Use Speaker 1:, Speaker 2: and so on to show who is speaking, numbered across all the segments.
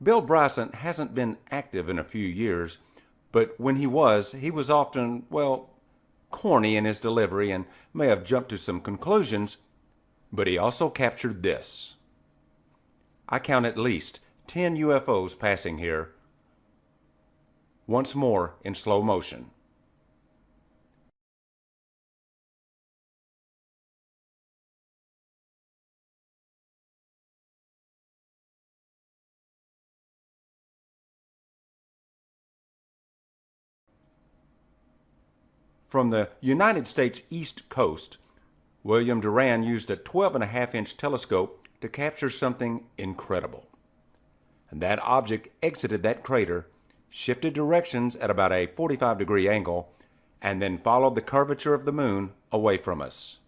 Speaker 1: Bill Bryson hasn't been active in a few years, but when he was often, well, corny in his delivery and may have jumped to some conclusions, but he also captured this. I count at least 10 UFOs passing here, once more in slow motion. From the United States East Coast, William Duran used a 12.5-inch telescope to capture something incredible. And that object exited that crater, shifted directions at about a 45-degree angle, and then followed the curvature of the moon away from us.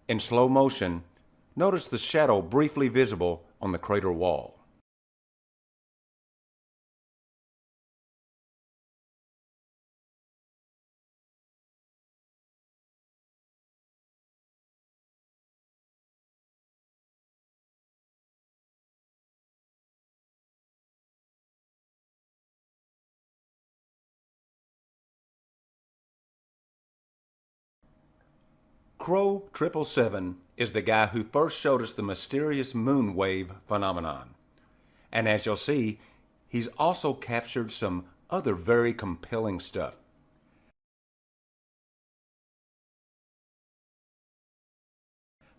Speaker 1: In slow motion, notice the shadow briefly visible on the crater wall. Crow 777 is the guy who first showed us the mysterious moon wave phenomenon. And as you'll see, he's also captured some other very compelling stuff.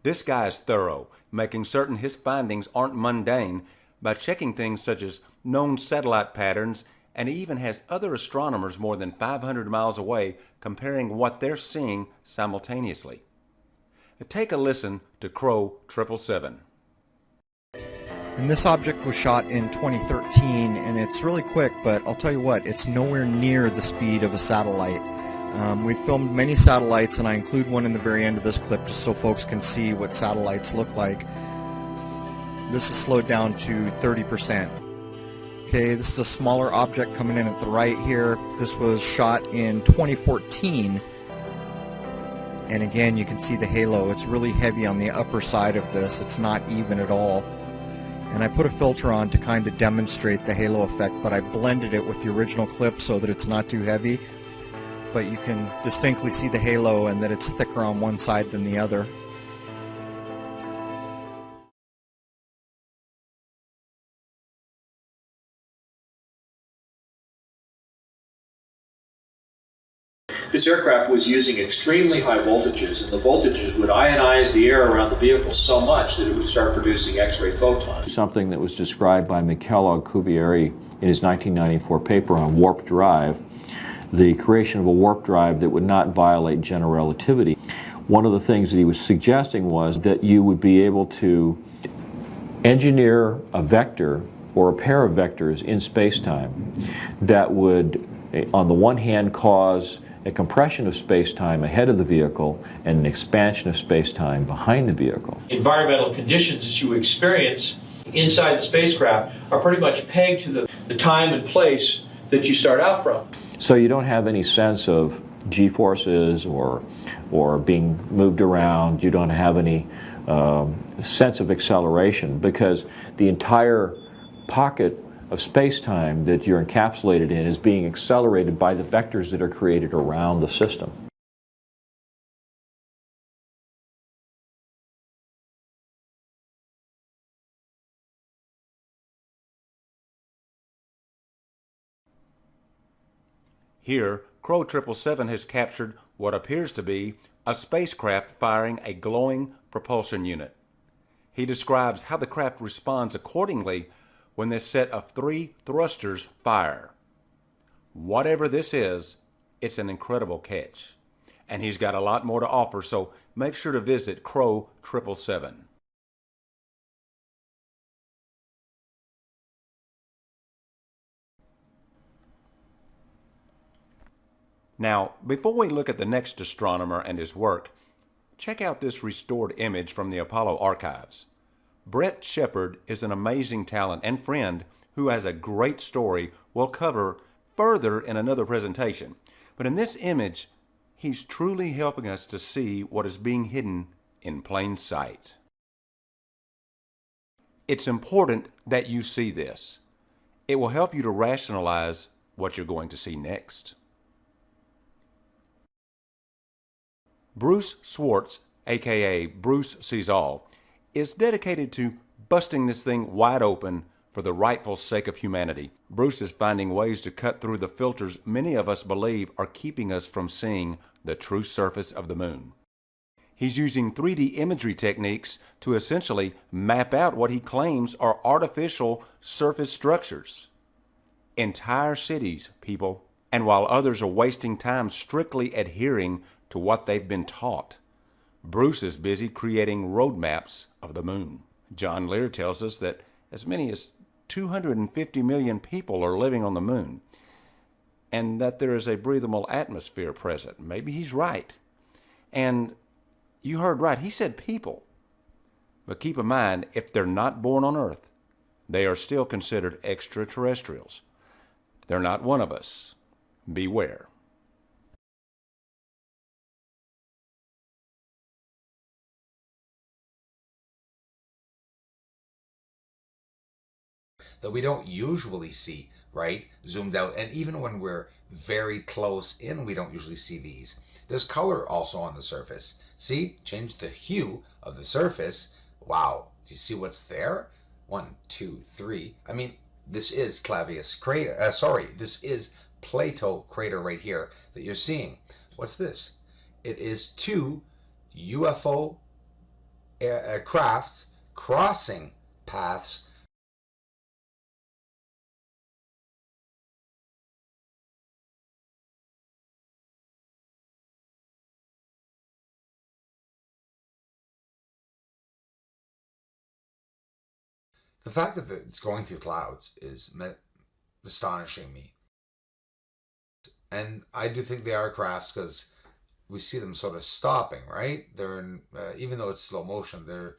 Speaker 1: This guy is thorough, making certain his findings aren't mundane by checking things such as known satellite patterns, and he even has other astronomers more than 500 miles away comparing what they're seeing simultaneously. Take a listen to Crow 777.
Speaker 2: And this object was shot in 2013, and it's really quick, but I'll tell you what, it's nowhere near the speed of a satellite. We've filmed many satellites, and I include one in the very end of this clip just so folks can see what satellites look like. This is slowed down to 30%. Okay, this is a smaller object coming in at the right here. This was shot in 2014. And again, you can see the halo. It's really heavy on the upper side of this. It's not even at all. And I put a filter on to kind of demonstrate the halo effect, but I blended it with the original clip so that it's not too heavy. But you can distinctly see the halo and that it's thicker on one side than the other.
Speaker 3: This aircraft was using extremely high voltages, and the voltages would ionize the air around the vehicle so much that it would start producing X-ray photons.
Speaker 4: Something that was described by Michele-Cuvieri in his 1994 paper on warp drive, the creation of a warp drive that would not violate general relativity. One of the things that he was suggesting was that you would be able to engineer a vector or a pair of vectors in space-time that would, on the one hand, cause a compression of space-time ahead of the vehicle and an expansion of space-time behind the vehicle.
Speaker 5: Environmental conditions that you experience inside the spacecraft are pretty much pegged to the time and place that you start out from.
Speaker 4: So you don't have any sense of g-forces or being moved around. You don't have any sense of acceleration because the entire pocket of space-time that you're encapsulated in is being accelerated by the vectors that are created around the system.
Speaker 1: Here, Crow 777 has captured what appears to be a spacecraft firing a glowing propulsion unit. He describes how the craft responds accordingly when this set of 3 thrusters fire. Whatever this is, it's an incredible catch. And he's got a lot more to offer, so make sure to visit Crow 777. Now, before we look at the next astronomer and his work, check out this restored image from the Apollo archives. Brett Shepard is an amazing talent and friend who has a great story we'll cover further in another presentation. But in this image, he's truly helping us to see what is being hidden in plain sight. It's important that you see this. It will help you to rationalize what you're going to see next. Bruce Swartz, aka Bruce Sees All, is dedicated to busting this thing wide open for the rightful sake of humanity. Bruce is finding ways to cut through the filters many of us believe are keeping us from seeing the true surface of the moon. He's using 3D imagery techniques to essentially map out what he claims are artificial surface structures. Entire cities, people. And while others are wasting time strictly adhering to what they've been taught, Bruce is busy creating roadmaps of the moon. John Lear tells us that as many as 250 million people are living on the moon, and that there is a breathable atmosphere present. Maybe he's right. And you heard right, he said people. But keep in mind, if they're not born on Earth, they are still considered extraterrestrials. They're not one of us. Beware.
Speaker 6: That we don't usually see, right? Zoomed out. And even when we're very close in, we don't usually see these. There's color also on the surface. See? Change the hue of the surface. Wow. Do you see what's there? 1, 2, 3. I mean, this is Clavius crater. This is Plato crater right here that you're seeing. What's this? It is 2 UFO crafts crossing paths. The fact that it's going through clouds is astonishing me. And I do think they are crafts because we see them sort of stopping, right? They're in, even though it's slow motion, they're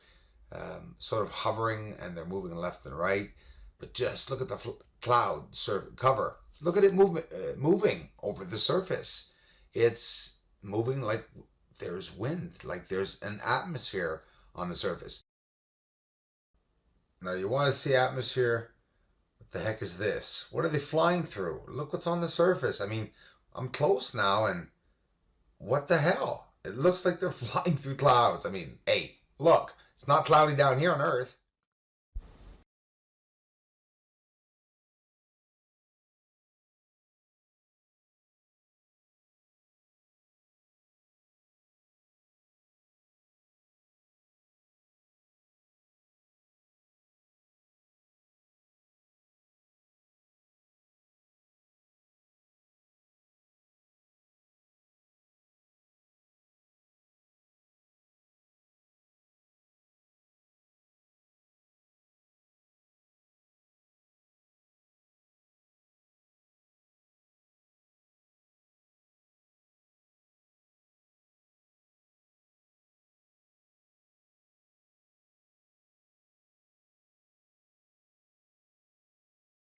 Speaker 6: sort of hovering and they're moving left and right. But just look at the cloud cover. Look at it moving over the surface. It's moving like there's wind, like there's an atmosphere on the surface. Now you want to see atmosphere? What the heck is this? What are they flying through? Look what's on the surface. I mean, I'm close now and what the hell? It looks like they're flying through clouds. I mean, hey, look, it's not cloudy down here on Earth.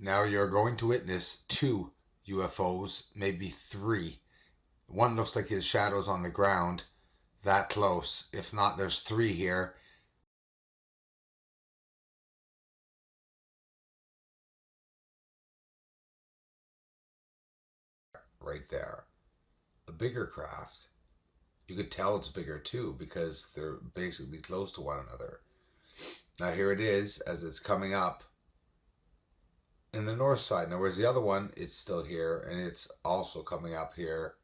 Speaker 6: Now you're going to witness 2 UFOs, maybe 3. One looks like his shadow's on the ground, that close. If not, there's 3 here. Right there. A bigger craft. You could tell it's bigger too because they're basically close to one another. Now here it is as it's coming up in the north side. Now where's the other one? It's still here and it's also coming up here